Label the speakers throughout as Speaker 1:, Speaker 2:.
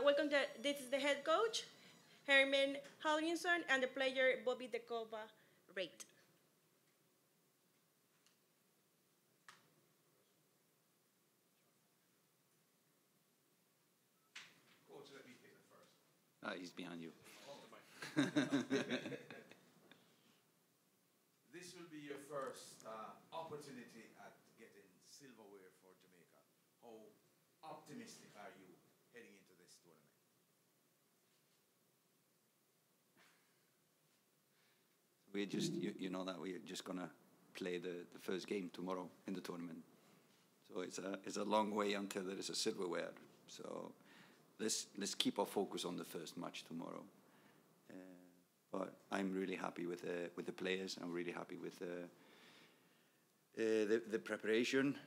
Speaker 1: Welcome. This is the head coach, Herman Hallinson, and the player Bobby Dekova Rate.
Speaker 2: Coach, let me take it first.
Speaker 3: He's behind you.
Speaker 2: This will be your first opportunity at getting silverware for Jamaica. How optimistic are you heading into this tournament?
Speaker 3: We're just, you know that we're just gonna play the first game tomorrow in the tournament. So it's a long way until there is a silverware. So let's keep our focus on the first match tomorrow. But I'm really happy with the players. I'm really happy with the preparation.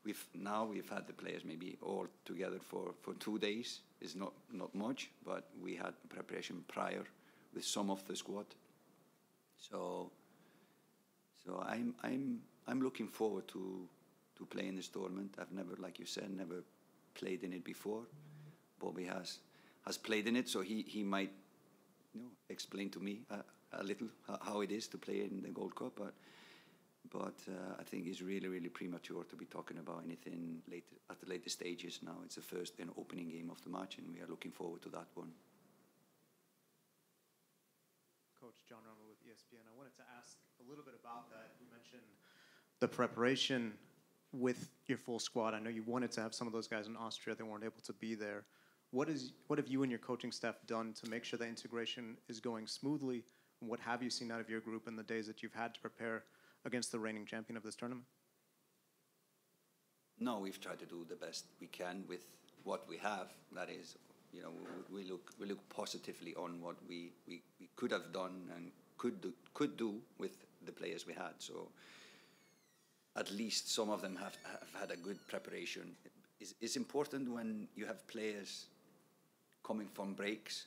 Speaker 3: We've had the players maybe all together for 2 days. It's not much, but we had preparation prior with some of the squad. So I'm looking forward to playing this tournament. I've never, like you said, never played in it before. Bobby has played in it, so he might explain to me a little how it is to play in the Gold Cup. But I think it's really premature to be talking about anything later at the later stages. Now it's the first opening game of the match, and we are looking forward to that one.
Speaker 4: Coach John Rommel with ESPN. I wanted to ask a little bit about that. You mentioned the preparation with your full squad. I know you wanted to have some of those guys in Austria. They weren't able to be there. What have you and your coaching staff done to make sure the integration is going smoothly? And what have you seen out of your group in the days that you've had to prepare against the reigning champion of this tournament?
Speaker 3: No, we've tried to do the best we can with what we have. That is, we look positively on what we could have done and could do with the players we had. So at least some of them have had a good preparation. It's important when you have players coming from breaks,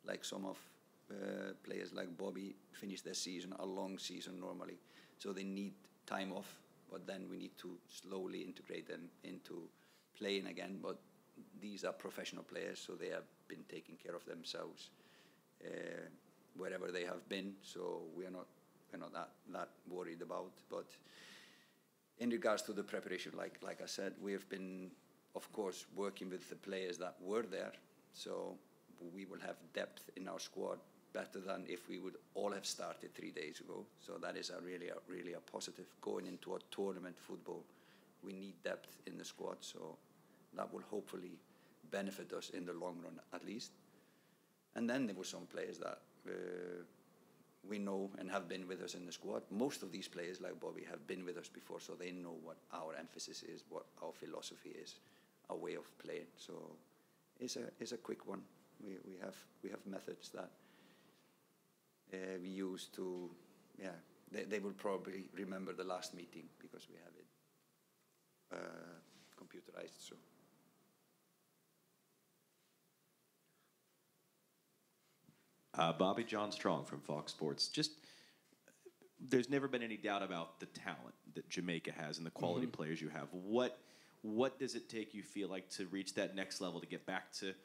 Speaker 3: like some of players like Bobby finish their season, a long season normally, so they need time off, but then we need to slowly integrate them into playing again. But these are professional players, so they have been taking care of themselves wherever they have been, so we're not that worried about. But in regards to the preparation, like I said, we've been, of course, working with the players that were there, so we will have depth in our squad better than if we would all have started 3 days ago. So that is really a positive. Going into a tournament football, we need depth in the squad, so that will hopefully benefit us in the long run at least. And then there were some players that we know and have been with us in the squad. Most of these players, like Bobby, have been with us before, so they know what our emphasis is, what our philosophy is, our way of playing. So it's a quick one. We have methods that we use to, they will probably remember the last meeting because we have it computerized. So.
Speaker 5: Bobby John Strong from Fox Sports. Just, there's never been any doubt about the talent that Jamaica has and the quality players you have. What does it take, you feel like, to reach that next level, to get back to,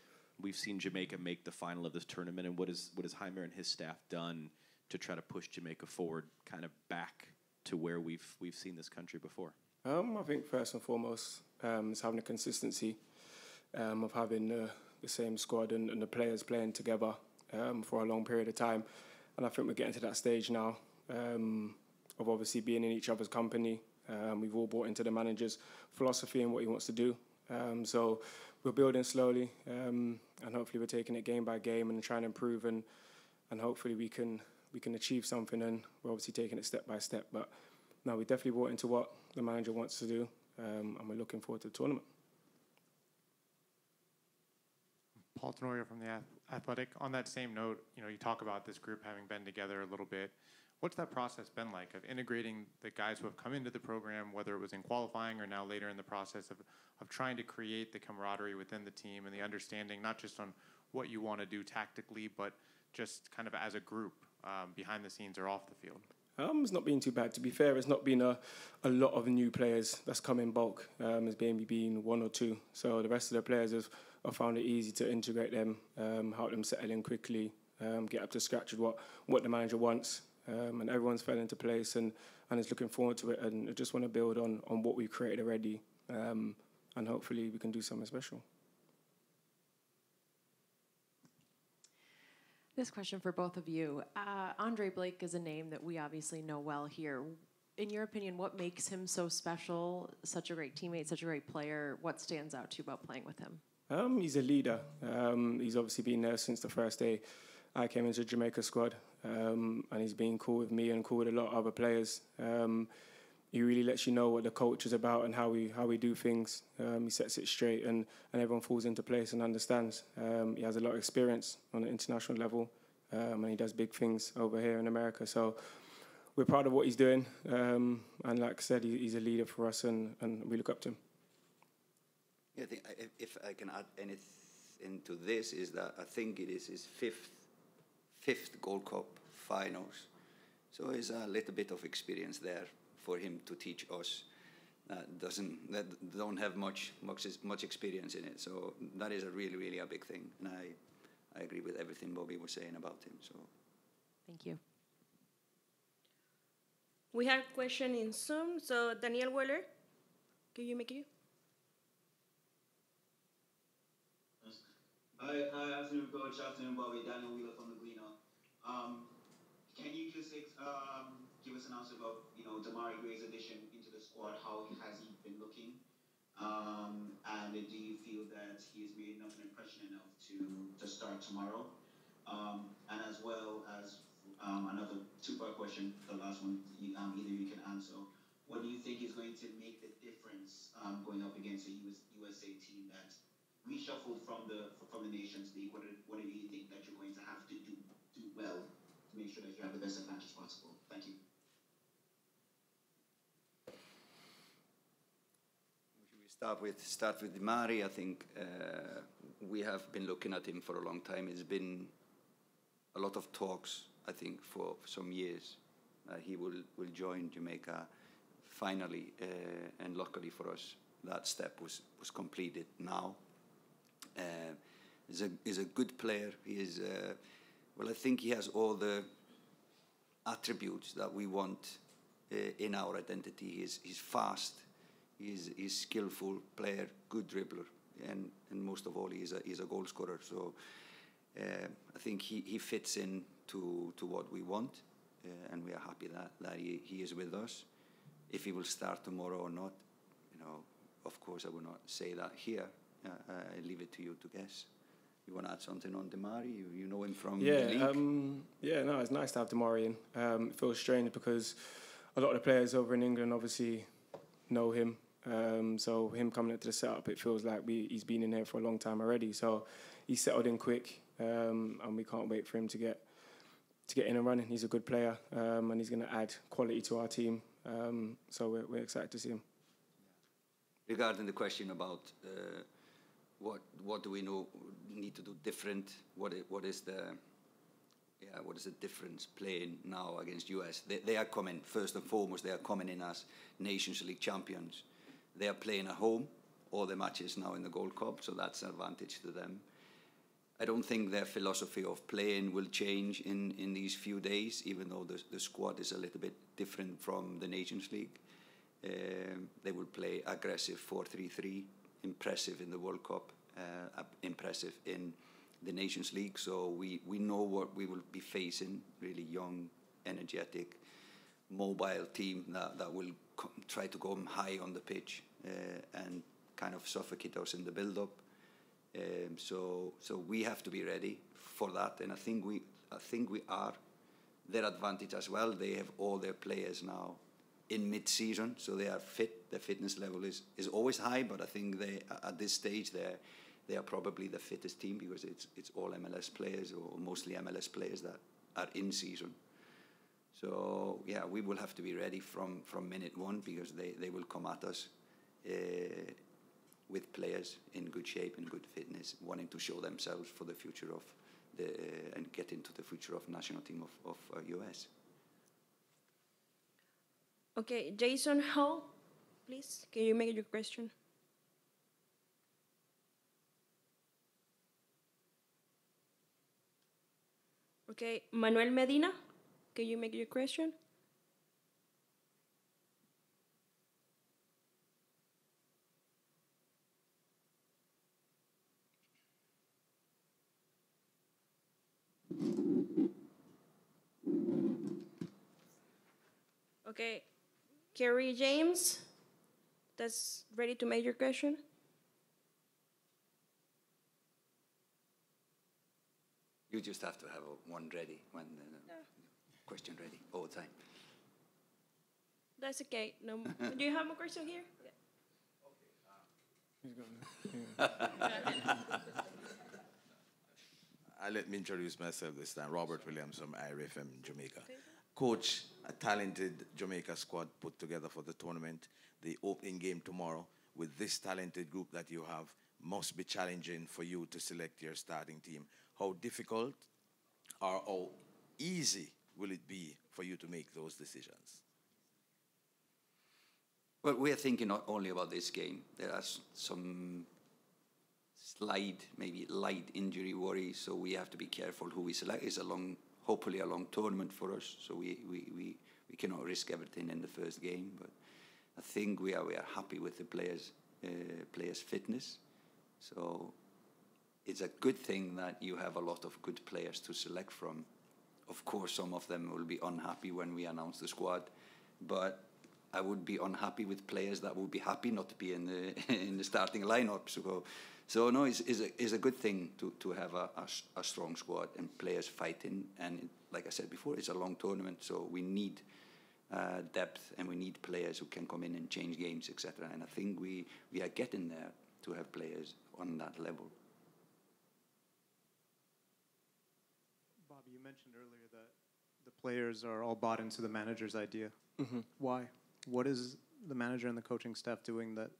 Speaker 5: we've seen Jamaica make the final of this tournament, and what has Jaime and his staff done to try to push Jamaica forward, kind of back to where we've seen this country before?
Speaker 6: I think first and foremost is having a consistency of having the same squad and the players playing together for a long period of time. And I think we're getting to that stage now of obviously being in each other's company. We've all bought into the manager's philosophy and what he wants to do. So we're building slowly, and hopefully we're taking it game by game and trying to improve, and hopefully we can achieve something, and we're obviously taking it step by step. But no, we definitely bought into what the manager wants to do, and we're looking forward to the tournament.
Speaker 7: Paul Tenorio from The Athletic. On that same note, you talk about this group having been together a little bit. What's that process been like of integrating the guys who have come into the program, whether it was in qualifying or now later in the process of trying to create the camaraderie within the team and the understanding, not just on what you want to do tactically, but just kind of as a group, behind the scenes or off the field?
Speaker 6: It's not been too bad. To be fair, it's not been a lot of new players that's come in bulk. It's maybe been one or two. So the rest of the players have found it easy to integrate them, help them settle in quickly, get up to scratch with what the manager wants. And everyone's fell into place and is looking forward to it. And I just want to build on what we've created already. And hopefully we can do something special.
Speaker 8: This question for both of you. Andre Blake is a name that we obviously know well here. In your opinion, what makes him so special, such a great teammate, such a great player? What stands out to you about playing with him?
Speaker 6: He's a leader. He's obviously been there since the first day I came into the Jamaica squad. And he's been cool with me and cool with a lot of other players. He really lets you know what the coach is about and how we do things. He sets it straight and everyone falls into place and understands. He has a lot of experience on an international level and he does big things over here in America. So we're proud of what he's doing. And like I said, he's a leader for us and we look up to him.
Speaker 3: Yeah, I think if I can add anything to this is that I think it is his fifth Gold Cup finals. So there's a little bit of experience there for him to teach us that don't have much experience in it. So that is really a big thing. And I agree with everything Bobby was saying about him. So
Speaker 8: thank you.
Speaker 1: We have a question in Zoom. So Daniel Weller, can you make it?
Speaker 9: Hi, afternoon, Coach. Afternoon, Bobby. Daniel Wheeler from the Gleaner. Can you just give us an answer about Damari Gray's addition into the squad? How has he been looking? And do you feel that he has made enough an impression enough to start tomorrow? And as well as another two-part question, the last one, either you can answer. What do you think is going to make the difference going up against a USA team that reshuffled from the Nations League? What do you think that you're going to have to do well to make sure that you have the best advantage possible? Thank you.
Speaker 3: Start with Damari. I think we have been looking at him for a long time. It's been a lot of talks, I think, for some years. He will join Jamaica finally, and luckily for us, that step was completed now. He's a good player. He is I think he has all the attributes that we want in our identity. He's fast. He's skillful player, good dribbler, and most of all, he's a goal scorer. So I think he fits in to what we want, and we are happy that he is with us. If he will start tomorrow or not, of course, I will not say that here. I leave it to you to guess. You want to add something on Damari? You know him from the league?
Speaker 6: No, it's nice to have Damari in. It feels strange because a lot of the players over in England obviously know him. So him coming into the setup, it feels like he's been in here for a long time already. So he's settled in quick, and we can't wait for him to get in and running. He's a good player, and he's going to add quality to our team. So we're excited to see him.
Speaker 3: Regarding the question about what do we need to do different? What is the difference playing now against US? They are coming, first and foremost, they are coming in as Nations League champions. They are playing at home, all the matches now in the Gold Cup, so that's an advantage to them. I don't think their philosophy of playing will change in these few days, even though the squad is a little bit different from the Nations League. They will play aggressive 4-3-3, impressive in the World Cup, impressive in the Nations League. So we know what we will be facing, really young, energetic, mobile team that will try to go high on the pitch and kind of suffocate us in the build-up. So we have to be ready for that, and I think we are. Their advantage as well, they have all their players now in mid-season, so they are fit. Their fitness level is always high, but I think they at this stage they are probably the fittest team because it's all MLS players or mostly MLS players that are in season. So yeah, we will have to be ready from minute one because they will come at us with players in good shape and good fitness, wanting to show themselves for the future of and get into the future of national team of US.
Speaker 1: Okay, Jason Hall, please, can you make your question? Okay, Manuel Medina, can you make your question? Okay, Kerry James, that's ready to make your question?
Speaker 3: You just have to have one ready, one question ready all the time.
Speaker 1: That's okay. No, do you have a question here?
Speaker 2: Let me introduce myself this time. Robert Williams from IRFM Jamaica. Coach, a talented Jamaica squad put together for the tournament. The opening game tomorrow with this talented group that you have must be challenging for you to select your starting team. How difficult or how easy will it be for you to make those decisions?
Speaker 3: Well, we are thinking not only about this game. There are some maybe light injury worries, so we have to be careful who we select. It's hopefully a long tournament for us, so we cannot risk everything in the first game. But I think we are happy with the players' fitness. So it's a good thing that you have a lot of good players to select from. Of course, some of them will be unhappy when we announce the squad, but I would be unhappy with players that would be happy not to be in the starting lineup. So no, it's a good thing to have a strong squad and players fighting. And like I said before, it's a long tournament, so we need depth and we need players who can come in and change games, etc. And I think we are getting there to have players on that level.
Speaker 4: Bobby, you mentioned earlier that the players are all bought into the manager's idea.
Speaker 6: Mm-hmm.
Speaker 4: Why? What is the manager and the coaching staff doing that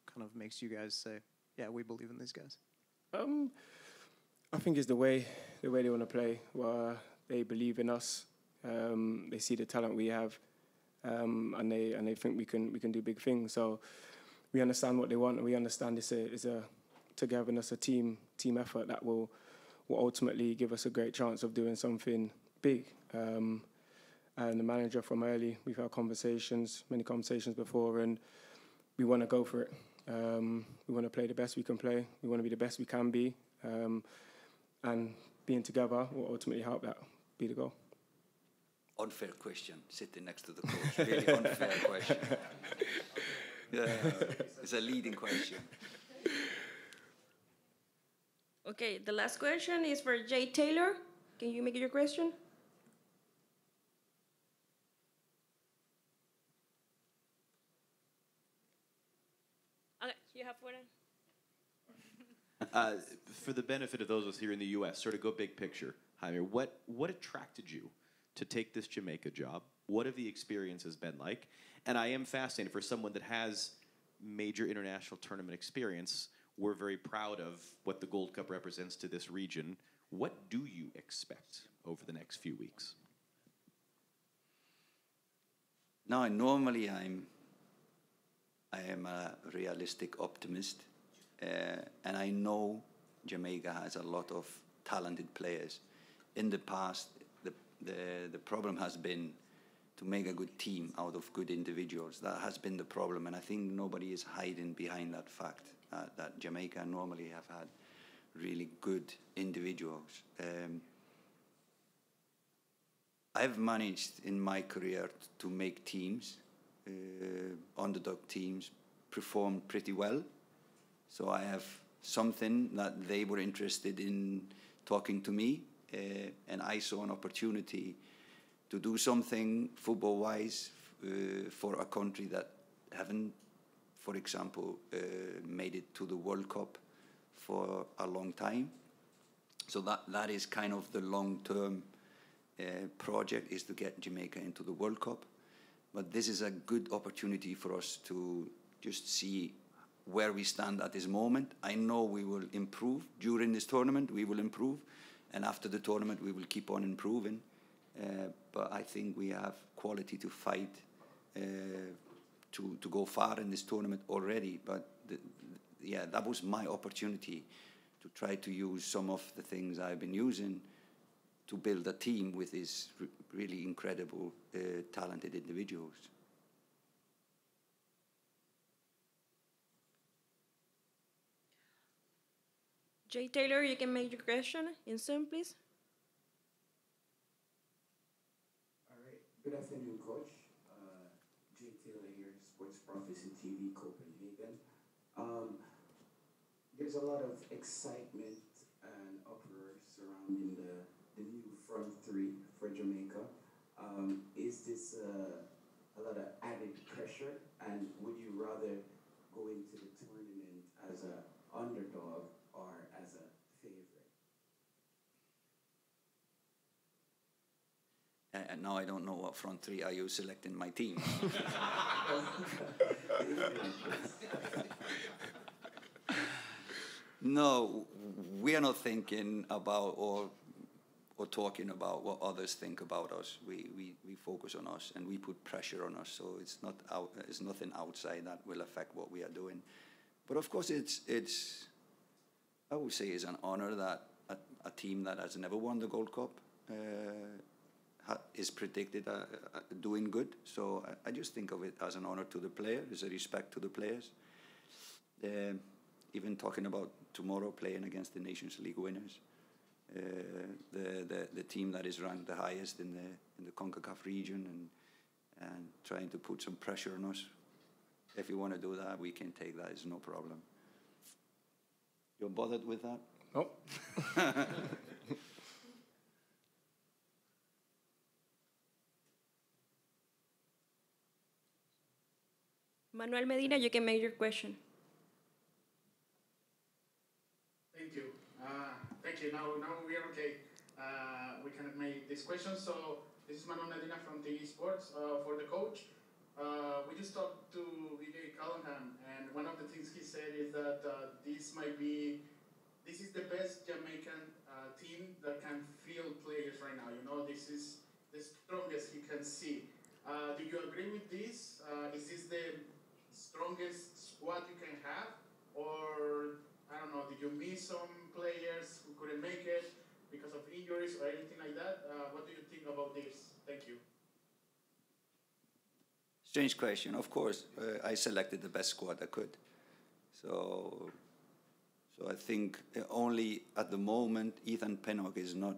Speaker 4: kind of makes you guys say, yeah, we believe in these guys?
Speaker 6: I think it's the way they want to play. They believe in us. They see the talent we have, and they think we can do big things. So we understand what they want, and we understand it's a togetherness, a team effort that will ultimately give us a great chance of doing something big. And the manager from early, we've had many conversations before, and we want to go for it. We want to play the best we can play. We want to be the best we can be. And being together will ultimately help that be the goal.
Speaker 3: Unfair question, sitting next to the coach. Really unfair question. Yeah, it's a leading question.
Speaker 1: Okay, the last question is for Jay Taylor. Can you make your question? Okay, you have one.
Speaker 5: For the benefit of those of us here in the U.S., sort of go big picture, Jaime, what attracted you to take this Jamaica job? What have the experiences been like? And I am fascinated, for someone that has major international tournament experience, we're very proud of what the Gold Cup represents to this region. What do you expect over the next few weeks?
Speaker 3: No, normally I am a realistic optimist, and I know Jamaica has a lot of talented players. In the past, the problem has been to make a good team out of good individuals. That has been the problem, and I think nobody is hiding behind that fact that Jamaica normally have had really good individuals. I've managed in my career to make teams, underdog teams, perform pretty well. So I have something that they were interested in talking to me, and I saw an opportunity to do something football-wise for a country that haven't, for example, made it to the World Cup for a long time. So that is kind of the long-term project, is to get Jamaica into the World Cup. But this is a good opportunity for us to just see where we stand at this moment. I know we will improve during this tournament. We will improve, and after the tournament we will keep on improving. But I think we have quality to fight to go far in this tournament already. But yeah, that was my opportunity to try to use some of the things I've been using to build a team with these really incredible, talented individuals.
Speaker 1: Jay Taylor, you can make your question in Zoom, please.
Speaker 10: All right. Good afternoon, Coach. Jay Taylor here, Sports Prophecy TV, Copenhagen. There's a lot of excitement and uproar surrounding the new front three for Jamaica. Is this a lot of added pressure? And would you rather go into the tournament as an underdog or as a favorite?
Speaker 3: And now I don't know what front three are you selecting my team. No, we are not thinking about or talking about what others think about us. We focus on us and we put pressure on us. So it's nothing outside that will affect what we are doing. But of course, I would say it's an honor that a team that has never won the Gold Cup is predicted doing good. So I just think of it as an honor to the players, as a respect to the players. Even talking about tomorrow playing against the Nations League winners, the team that is ranked the highest in the CONCACAF region, and trying to put some pressure on us. If you want to do that, we can take that. It's no problem. You're bothered with that?
Speaker 6: Nope.
Speaker 1: Manuel Medina, you can make your question.
Speaker 11: Thank you. Thank you. Now we are okay. We can make this question. So this is Manuel Medina from TV Sports for the coach. We just talked to Vijay Callahan, and one of the things he said is that this is the best Jamaican team that can field players right now. You know, this is the strongest he can see. Do you agree with this? Is this the strongest squad you can have? Or, I don't know, did you miss some players who couldn't make it because of injuries or anything like that? What do you think about this? Thank you.
Speaker 3: Strange question. Of course, I selected the best squad I could. So I think only at the moment Ethan Pennock has not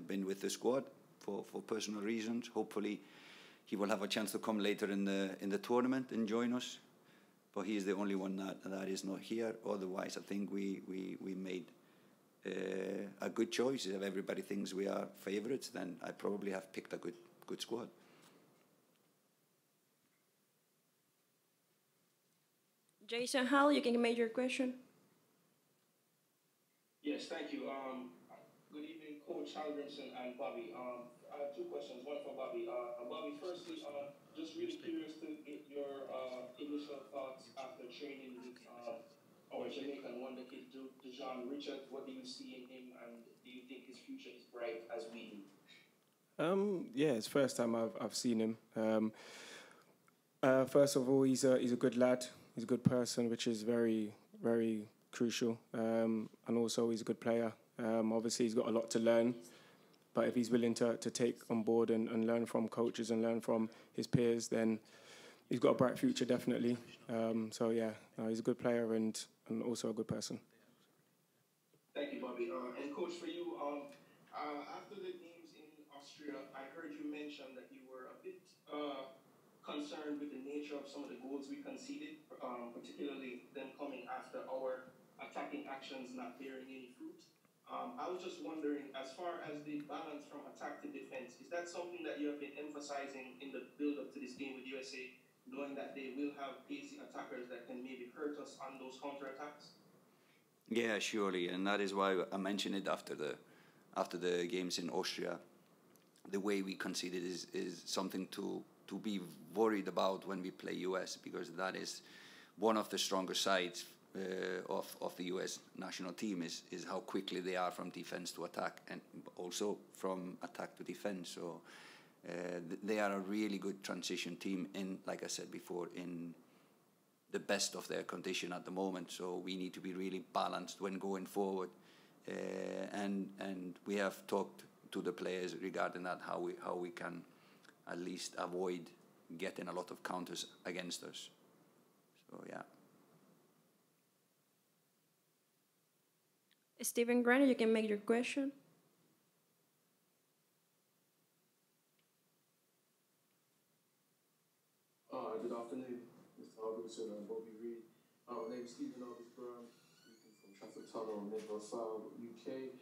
Speaker 3: been with the squad for personal reasons. Hopefully he will have a chance to come later in the tournament and join us. But he is the only one that is not here. Otherwise, I think we made a good choice. If everybody thinks we are favourites, then I probably have picked a good squad.
Speaker 1: Jason Hall, you can make your question.
Speaker 12: Yes, thank you. Good evening, Coach Hallgrimson and Bobby. I have two questions, one for Bobby. Bobby, firstly, just really curious to get your initial thoughts after training with our Jamaican wonder kid, Dejan Richard. What do you see in him, and do you think his future is bright as we do?
Speaker 6: Yeah, it's the first time I've seen him. First of all, he's a good lad. He's a good person, which is very, very crucial. And also, he's a good player. Obviously, he's got a lot to learn. But if he's willing to take on board and learn from coaches and learn from his peers, then he's got a bright future, definitely. So, yeah, he's a good player and also a good person.
Speaker 12: Thank you, Bobby. And, Coach, for you, after the games in Austria, I heard you mention that you were a bit concerned with the nature of some of the goals we conceded, particularly them coming after our attacking actions not bearing any fruit. I was just wondering, as far as the balance from attack to defense, is that something that you have been emphasizing in the build-up to this game with USA, knowing that they will have pacey attackers that can maybe hurt us on those counterattacks?
Speaker 3: Yeah, surely, and that is why I mentioned it after the games in Austria. The way we conceded is something to be worried about when we play US, because that is one of the stronger sides of the US national team is how quickly they are from defense to attack, and also from attack to defense. So They are a really good transition team, in, like I said before, in the best of their condition at the moment. So we need to be really balanced when going forward. And we have talked to the players regarding that, how we can at least avoid getting a lot of counters against us. So yeah.
Speaker 1: Stephen Grant, you can make your question.
Speaker 13: Good afternoon, Mr. Harbison and Bobby Reid. My name is Stephen Arbus Brown, speaking from Trafford Tunnel, Midwest, UK.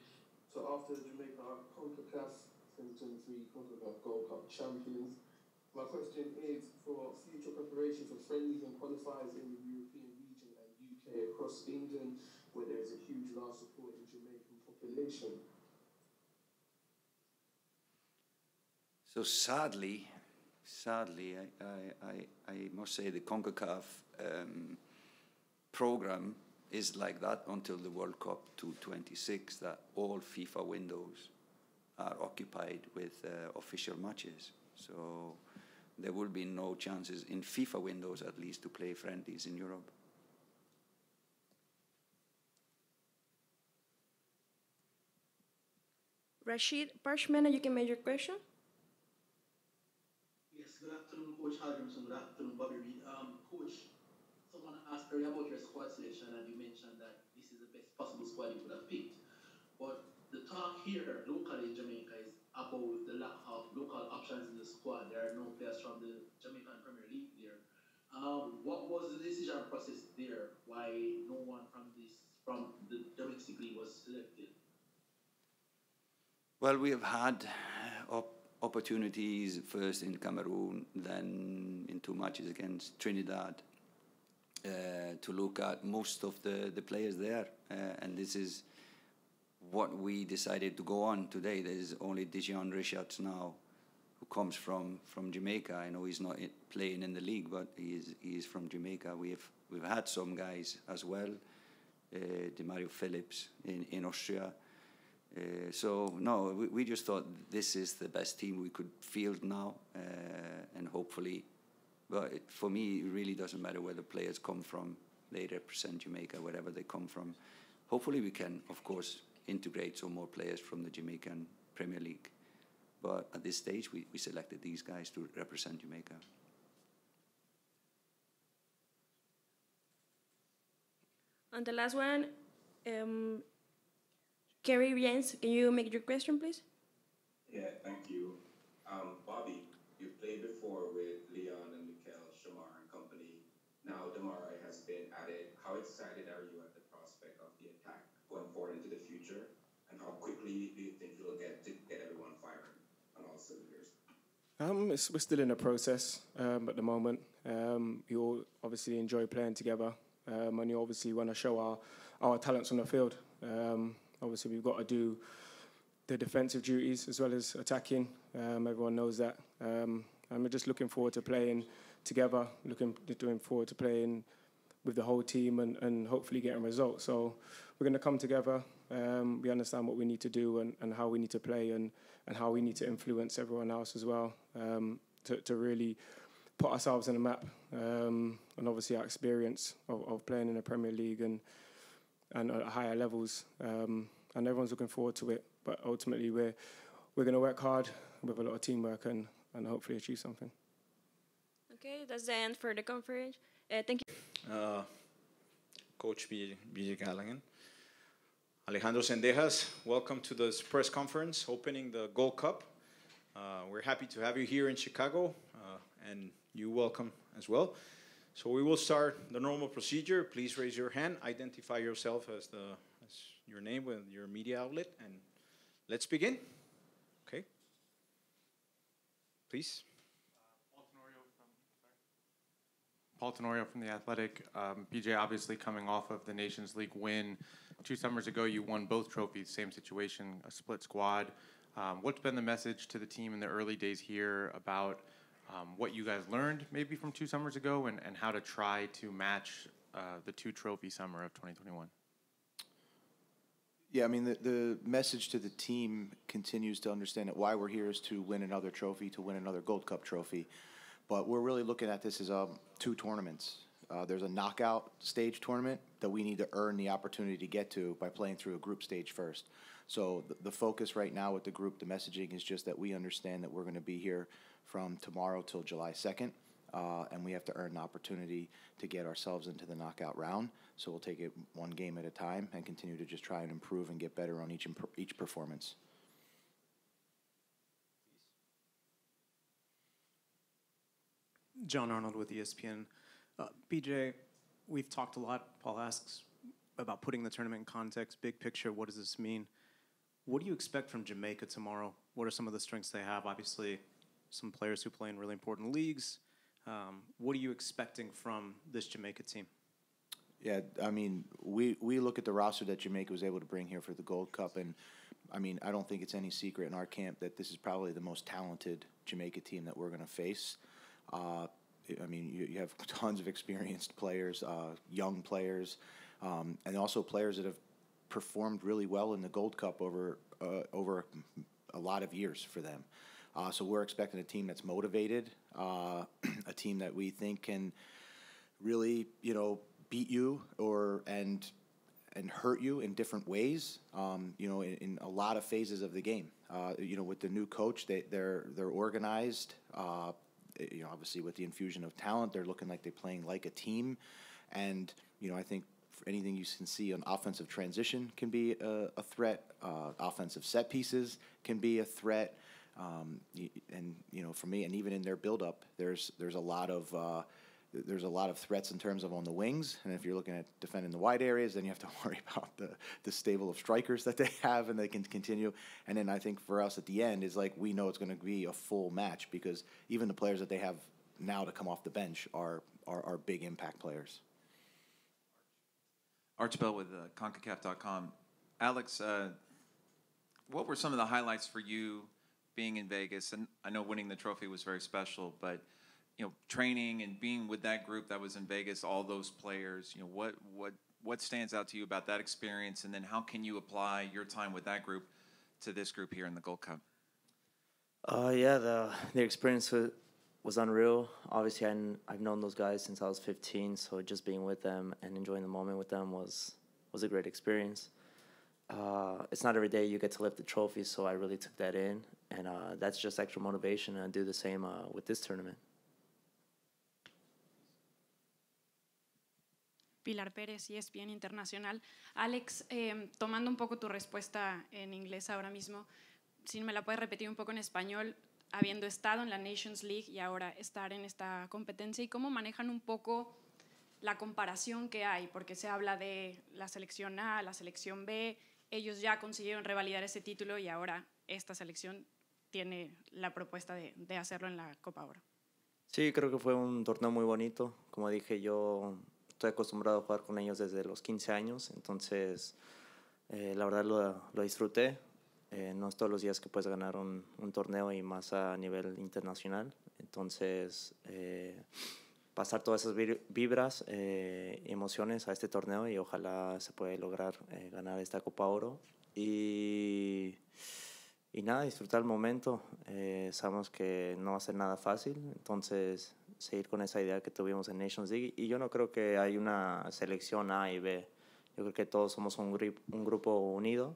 Speaker 13: So after Jamaica CONCACAF 2023 CONCACAF Gold Cup champions, my question is for future preparation for friendlies and qualifiers in the European region and UK across England, where there is a huge large support in Jamaican population.
Speaker 3: So sadly, I must say the CONCACAF program is like that until the World Cup 2026, that all FIFA windows are occupied with official matches. So there will be no chances in FIFA windows, at least, to play friendlies in Europe.
Speaker 1: Rashid Parshmena, you can make your question.
Speaker 14: Yes, good afternoon, Coach Halverson. Good afternoon, Bobby Reid. Coach, someone asked earlier about your squad selection, and you mentioned that this is the best possible squad you could have picked. But the talk here locally in Jamaica is about the lack of local options in the squad. There are no players from the Jamaican Premier League there. What was the decision process there? Why no one from the domestic league was selected?
Speaker 3: Well, we have had opportunities first in Cameroon, then in 2 matches against Trinidad, to look at most of the players there. And this is what we decided to go on today. There's only Dijon Richards now, who comes from Jamaica. I know he's not playing in the league, but he is from Jamaica. We've had some guys as well, Demario Phillips in Austria. So no, we just thought this is the best team we could field now, and hopefully, but for me, it really doesn't matter where the players come from. They represent Jamaica, wherever they come from. Hopefully we can, of course, integrate some more players from the Jamaican Premier League. But at this stage, we selected these guys to represent Jamaica.
Speaker 1: And the last one, Kerry Riens, can you make your question, please?
Speaker 15: Yeah, thank you. Bobby, you've played before with Leon and Mikel, Shamar and company. Now Damari has been added. How excited are you at the prospect of the attack going forward into the future? And how quickly do you think you'll get to get everyone firing on all cylinders?
Speaker 6: We're still in a process at the moment. We all obviously enjoy playing together, and you obviously want to show our talents on the field. Obviously, we've got to do the defensive duties as well as attacking. Everyone knows that. And we're just looking forward to playing together, looking forward to playing with the whole team and hopefully getting results. So we're going to come together. We understand what we need to do and how we need to play and how we need to influence everyone else as well, to really put ourselves on the map. And obviously our experience of playing in the Premier League and at higher levels, and everyone's looking forward to it. But ultimately, we're going to work hard with a lot of teamwork and hopefully achieve something.
Speaker 1: Okay, that's the end for the conference. Thank you.
Speaker 16: Coach BJ Gallagher. Alejandro Sendejas, welcome to this press conference opening the Gold Cup. We're happy to have you here in Chicago, and you welcome as well. So we will start the normal procedure. Please raise your hand, identify yourself as your name with your media outlet, and let's begin. Okay. Please.
Speaker 7: Paul Tenorio from The Athletic. BJ, obviously coming off of the Nations League win 2 summers ago, you won both trophies, same situation, a split squad. What's been the message to the team in the early days here about what you guys learned maybe from 2 summers ago and how to try to match the 2-trophy summer of 2021?
Speaker 17: Yeah, I mean, the message to the team continues to understand that why we're here is to win another trophy, to win another Gold Cup trophy. But we're really looking at this as two tournaments. There's a knockout stage tournament that we need to earn the opportunity to get to by playing through a group stage first. So the focus right now with the group, the messaging is just that we understand that we're going to be here from tomorrow till July 2nd. And we have to earn the opportunity to get ourselves into the knockout round. So we'll take it one game at a time and continue to just try and improve and get better on each performance.
Speaker 4: John Arnold with ESPN. BJ, we've talked a lot. Paul asks about putting the tournament in context, big picture. What does this mean? What do you expect from Jamaica tomorrow? What are some of the strengths they have? Obviously, some players who play in really important leagues. What are you expecting from this Jamaica team?
Speaker 17: Yeah, I mean, we look at the roster that Jamaica was able to bring here for the Gold Cup, and I mean, I don't think it's any secret in our camp that this is probably the most talented Jamaica team that we're going to face. I mean, you have tons of experienced players, young players, and also players that have performed really well in the Gold Cup over a lot of years for them. So we're expecting a team that's motivated, a team that we think can really, beat you and hurt you in different ways, in a lot of phases of the game. With the new coach, they're organized. Obviously with the infusion of talent, they're looking like they're playing like a team. And, I think for anything you can see on offensive transition can be a threat. Offensive set pieces can be a threat. And for me, and even in their build-up, there's a lot of threats in terms of on the wings, and if you're looking at defending the wide areas, then you have to worry about the stable of strikers that they have, and they can continue. And then I think for us at the end is like we know it's going to be a full match because even the players that they have now to come off the bench are big impact players.
Speaker 18: Arch Bell with CONCACAF.com. Alex, what were some of the highlights for you being in Vegas? And I know winning the trophy was very special, but training and being with that group that was in Vegas, all those players, what stands out to you about that experience? And then how can you apply your time with that group to this group here in the Gold Cup?
Speaker 19: The experience was unreal. Obviously, I've known those guys since I was 15, so just being with them and enjoying the moment with them was a great experience. It's not every day you get to lift the trophy, so I really took that in, and that's just extra motivation, and I do the same with this tournament.
Speaker 20: Pilar Pérez, ESPN Internacional. Alex, tomando un poco tu respuesta en inglés ahora mismo, si me la puedes repetir un poco en español, habiendo estado en la Nations League y ahora estar en esta competencia, y cómo manejan un poco la comparación que hay, porque se habla de la selección A, la selección B, ellos ya consiguieron revalidar ese título y ahora esta selección tiene la propuesta de hacerlo en la Copa Oro.
Speaker 19: Sí, creo que fue un torneo muy bonito. Como dije, yo estoy acostumbrado a jugar con ellos desde los 15 años, entonces la verdad lo disfruté. No es todos los días que puedes ganar un torneo y más a nivel internacional. Entonces, pasar todas esas vibras y emociones a este torneo y ojalá se pueda lograr ganar esta Copa Oro. Y nada, disfrutar el momento. Sabemos que no va a ser nada fácil, entonces seguir con esa idea que tuvimos en Nations League. Y yo no creo que hay una selección A y B. Yo creo que todos somos un grupo unido,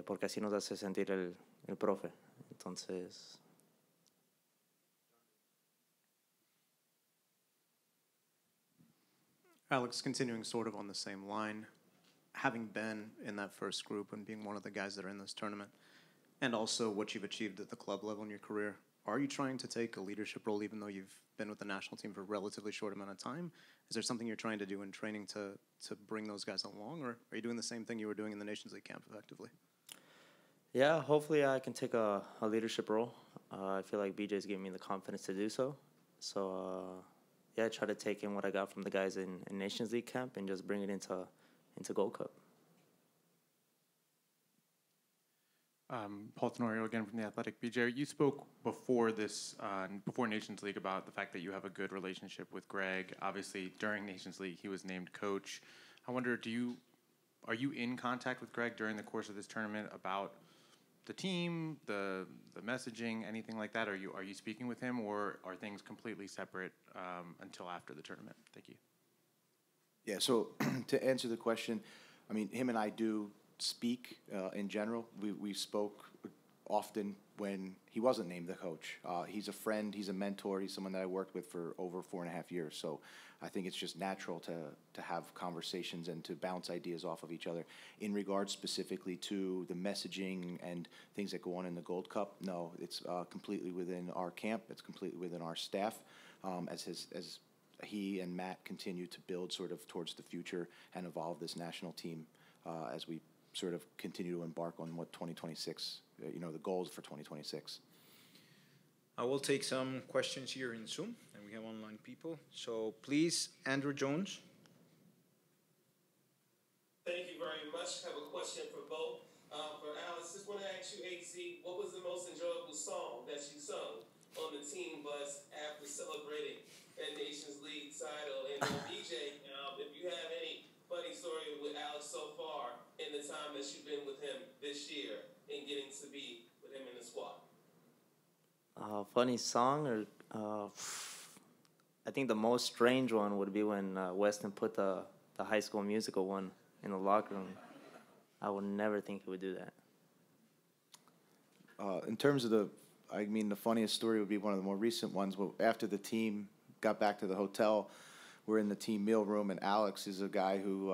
Speaker 19: porque así nos hace sentir el profe. Entonces...
Speaker 4: Alex, continuing sort of on the same line, having been in that first group and being one of the guys that are in this tournament, and also what you've achieved at the club level in your career, are you trying to take a leadership role even though you've been with the national team for a relatively short amount of time? Is there something you're trying to do in training to bring those guys along, or are you doing the same thing you were doing in the Nations League camp effectively?
Speaker 19: Yeah, hopefully I can take a leadership role. I feel like BJ's giving me the confidence to do so. So, I try to take in what I got from the guys in Nations League camp and just bring it into Gold Cup.
Speaker 7: Paul Tenorio again from The Athletic. BJ, you spoke before Nations League about the fact that you have a good relationship with Greg. Obviously, during Nations League, he was named coach. I wonder, do you are you in contact with Greg during the course of this tournament about the team, the messaging, anything like that? Are you speaking with him, or are things completely separate until after the tournament? Thank you.
Speaker 17: Yeah, so to answer the question, I mean, him and I do speak in general. We spoke often when he wasn't named the coach. He's a friend, he's a mentor, he's someone that I worked with for over 4.5 years. So I think it's just natural to have conversations and to bounce ideas off of each other. In regards specifically to the messaging and things that go on in the Gold Cup, no, it's completely within our camp, it's completely within our staff, as he and Matt continue to build sort of towards the future and evolve this national team as we sort of continue to embark on what 2026, the goals for 2026.
Speaker 16: I will take some questions here in Zoom, and we have online people. So please, Andrew Jones.
Speaker 12: Thank you very much. I have a question for both. For Alice, just want to ask you, HC, what was the most enjoyable song that you sung on the team bus after celebrating that Nations League title? And BJ, if you have any funny story with Alex so far in the time that you've been with him this year and getting to be with him in the squad.
Speaker 19: Funny song, or I think the most strange one would be when Weston put the High School Musical one in the locker room. I would never think he would do that.
Speaker 17: In terms of the funniest story would be one of the more recent ones. Well, after the team got back to the hotel, we're in the team meal room, and Alex is a guy who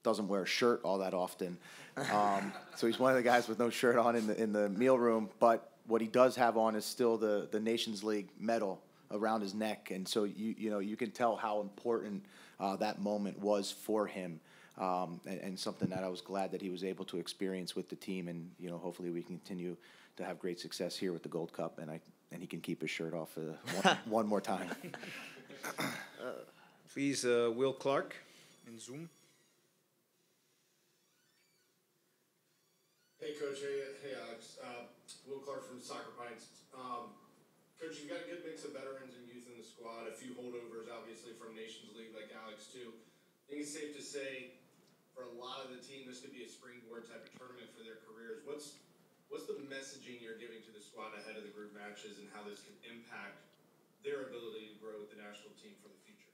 Speaker 17: doesn't wear a shirt all that often. So he's one of the guys with no shirt on in the meal room, but what he does have on is still the Nations League medal around his neck, and so you can tell how important that moment was for him, and something that I was glad that he was able to experience with the team, and hopefully we continue to have great success here with the Gold Cup, and he can keep his shirt off one more time.
Speaker 16: Please, Will Clark in Zoom.
Speaker 21: Hey, Coach. Hey, Alex. Will Clark from Soccer Pints. Coach, you've got a good mix of veterans and youth in the squad, a few holdovers, obviously, from Nations League like Alex, too. I think it's safe to say, for a lot of the team, this could be a springboard type of tournament for their careers. What's the messaging you're giving to the squad ahead of the group matches, and how this can impact their ability to grow with the national team for the future?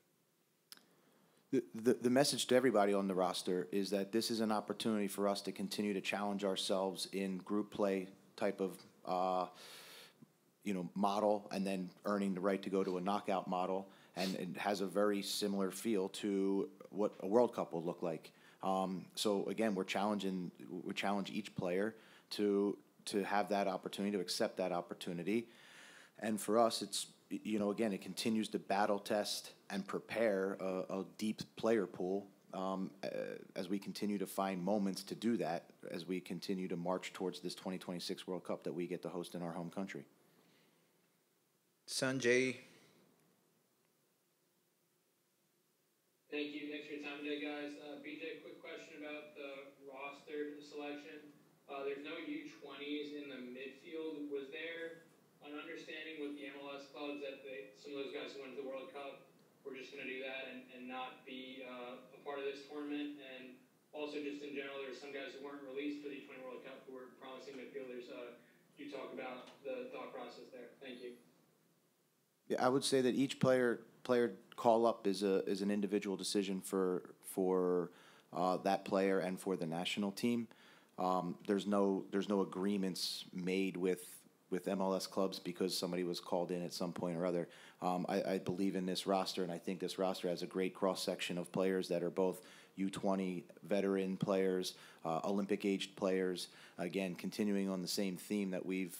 Speaker 17: The message to everybody on the roster is that this is an opportunity for us to continue to challenge ourselves in group play type of model, and then earning the right to go to a knockout model, and it has a very similar feel to what a World Cup will look like. So again, we challenge each player to have that opportunity, to accept that opportunity, and for us, it's again, it continues to battle test and prepare a deep player pool as we continue to find moments to do that, as we continue to march towards this 2026 World Cup that we get to host in our home country.
Speaker 16: Sanjay.
Speaker 22: Thank you. Thanks for your time today, guys. BJ, quick question about the roster selection. There's no U20s in the midfield. Was there an understanding with the MLS clubs that some of those guys who went to the World Cup were just going to do that and not be a part of this tournament? And also, just in general, there were some guys who weren't released for the U20 World Cup who were promising midfielders. You talk about the thought process there. Thank you.
Speaker 17: Yeah, I would say that each player call up is an individual decision for that player and for the national team. There's no agreements made with MLS clubs because somebody was called in at some point or other. I believe in this roster, and I think this roster has a great cross-section of players that are both U20 veteran players, Olympic-aged players, again, continuing on the same theme that we've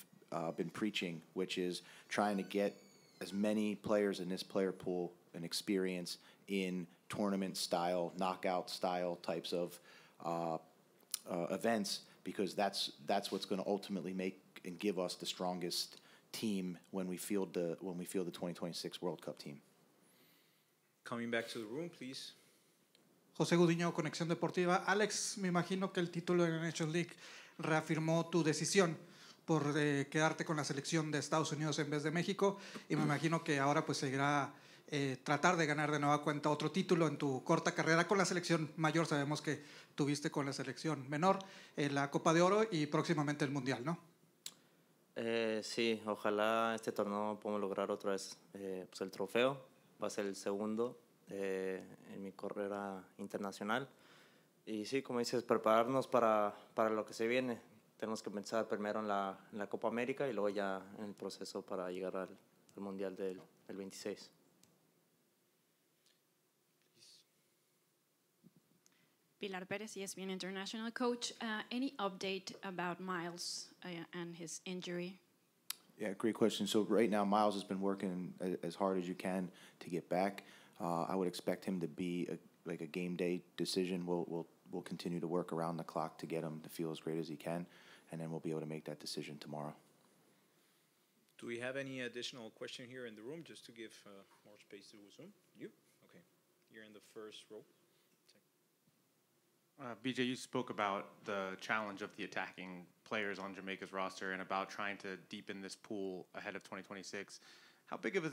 Speaker 17: been preaching, which is trying to get as many players in this player pool and experience in tournament-style, knockout-style types of events, because that's what's going to ultimately make and give us the strongest team when we field the 2026 World Cup team.
Speaker 16: Coming back to the room, please.
Speaker 23: José Gudiño, Conexión Deportiva. Alex, me imagino que el título de la Nations League reafirmó tu decisión por quedarte con la selección de Estados Unidos en vez de México, y me imagino que ahora pues seguirá tratar de ganar de nueva cuenta otro título en tu corta carrera con la selección mayor. Sabemos que tuviste con la selección menor la Copa de Oro y próximamente el Mundial, ¿no?
Speaker 19: Sí, ojalá este torneo podamos lograr otra vez pues el trofeo. Va a ser el segundo en mi carrera internacional. Y sí, como dices, prepararnos para lo que se viene. Tenemos que pensar primero en la Copa América y luego ya en el proceso para llegar al Mundial del 26.
Speaker 20: Pilar Perez, ESPN International. Coach, any update about Miles and his injury?
Speaker 17: Yeah, great question. So right now, Miles has been working as hard as you can to get back. I would expect him to be like a game day decision. We'll continue to work around the clock to get him to feel as great as he can, and then we'll be able to make that decision tomorrow.
Speaker 16: Do we have any additional question here in the room, just to give more space to Zoom? You? Okay. You're in the first row.
Speaker 7: BJ, you spoke about the challenge of the attacking players on Jamaica's roster and about trying to deepen this pool ahead of 2026. How big of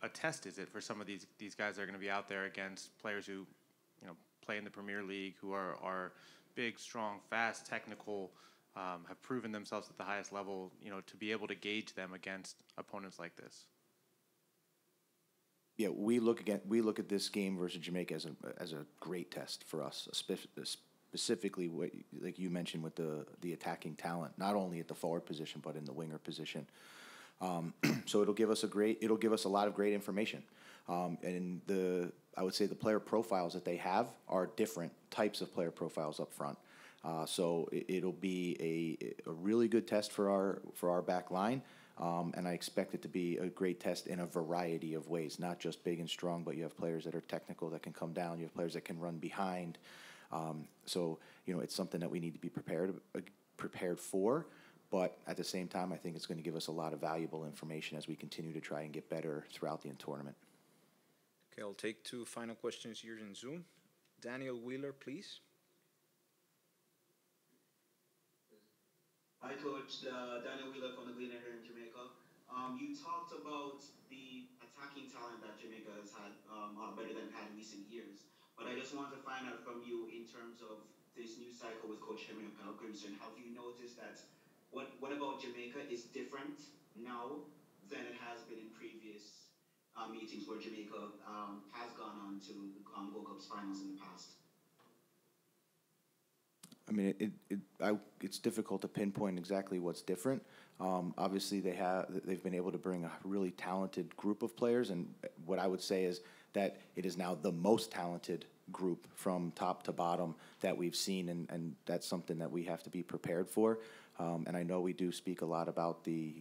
Speaker 7: a test is it for some of these guys that are going to be out there against players who, play in the Premier League, who are big, strong, fast, technical, have proven themselves at the highest level, to be able to gauge them against opponents like this?
Speaker 17: Yeah, we look at this game versus Jamaica as a great test for us, specifically what, like you mentioned, with the attacking talent, not only at the forward position but in the winger position. So it'll give us a lot of great information, and I would say the player profiles that they have are different types of player profiles up front. So it'll be a really good test for our back line, and I expect it to be a great test in a variety of ways, not just big and strong, but you have players that are technical that can come down. You have players that can run behind. So it's something that we need to be prepared for. But at the same time, I think it's going to give us a lot of valuable information as we continue to try and get better throughout the tournament.
Speaker 16: Okay, I'll take two final questions here in Zoom. Daniel Wheeler, please.
Speaker 2: Hi, Coach. Daniel Wheeler from the Gleaner here in Jamaica. You talked about the attacking talent that Jamaica has had better than it had in recent years. But I just wanted to find out from you in terms of this new cycle with Coach Henry Grimson. Have you noticed that what about Jamaica is different now than it has been in previous meetings where Jamaica has gone on to Gold Cup's finals in the past?
Speaker 17: I mean, it's difficult to pinpoint exactly what's different. Obviously, they've been able to bring a really talented group of players, and what I would say is that it is now the most talented group from top to bottom that we've seen, and that's something that we have to be prepared for. And I know we do speak a lot about the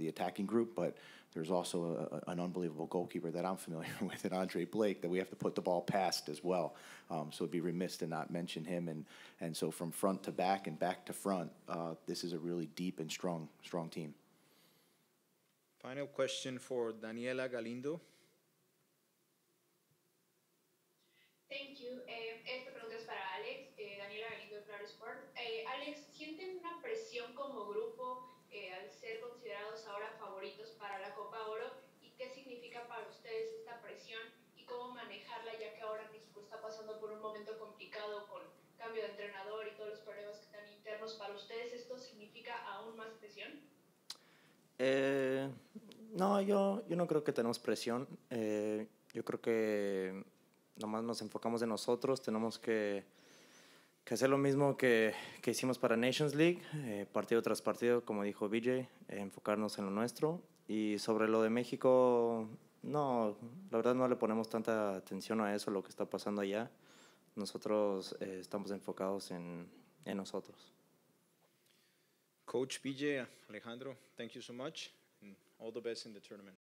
Speaker 17: attacking group, but there's also an unbelievable goalkeeper that I'm familiar with, and Andre Blake, that we have to put the ball past as well. So it'd be remiss to not mention him. And so from front to back and back to front, this is a really deep and strong team.
Speaker 16: Final question for Daniela Galindo.
Speaker 8: Thank you. Esta pregunta es para Alex, Daniela Galindo de Claro Sport. Alex, ¿sienten una presión como grupo al ser considerados ahora favoritos para la Copa Oro? ¿Y qué significa para ustedes esta presión y cómo manejarla, ya que ahora México está pasando por un momento complicado con cambio de entrenador y todos los problemas que están internos? ¿Para ustedes esto significa aún más presión?
Speaker 19: No, yo no creo que tenemos presión. Yo creo que nomás nos enfocamos en nosotros. Tenemos que hacer lo mismo que hicimos para Nations League, partido tras partido, como dijo BJ, enfocarnos en lo nuestro. Y sobre lo de México, no, la verdad no le ponemos tanta atención a eso, lo que está pasando allá. Nosotros estamos enfocados en nosotros.
Speaker 16: Coach BJ, Alejandro, thank you so much, and all the best in the tournament.